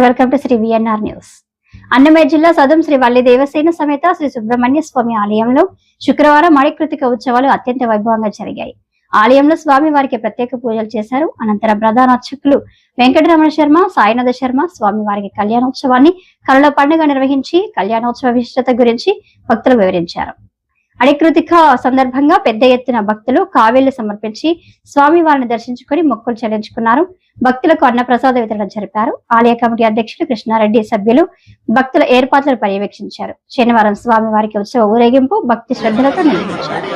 Welcome to Shri VNR news. Annamayya జిల్లా సదుం శ్రీ వల్లి దేవసేన సమేత శ్రీ సుబ్రహ్మణ్య స్వామి ఆలయంలో శుక్రవారం మణికృతిక ఉత్సవాలు అత్యంత వైభవంగా జరిగాయి. ఆలయంలో స్వామి వారికి ప్రత్యేక పూజలు చేశారు. అనంతరం ప్రధాన అర్చకులు వెంకటరమణ శర్మ, సాయినాథ శర్మ స్వామి వారికి కళ్యాణోత్సవాన్ని కరుణ పండుగ నిర్వహించి కళ్యాణోత్సవ విశిష్టత గురించి భక్తులు వివరించారు. అడికృతిక సందర్భంగా పెద్ద ఎత్తున భక్తులు కావేళ్లు సమర్పించి స్వామి వారిని దర్శించుకుని మొక్కులు చెల్లించుకున్నారు. భక్తులకు అన్నప్రసాద వితరణ జరిపారు. ఆలయ కమిటీ అధ్యక్షులు కృష్ణారెడ్డి సభ్యులు భక్తుల ఏర్పాట్లను పర్యవేక్షించారు. శనివారం స్వామి వారికి ఉత్సవ ఊరేగింపు భక్తి శ్రద్ధలతో నిర్వహించారు.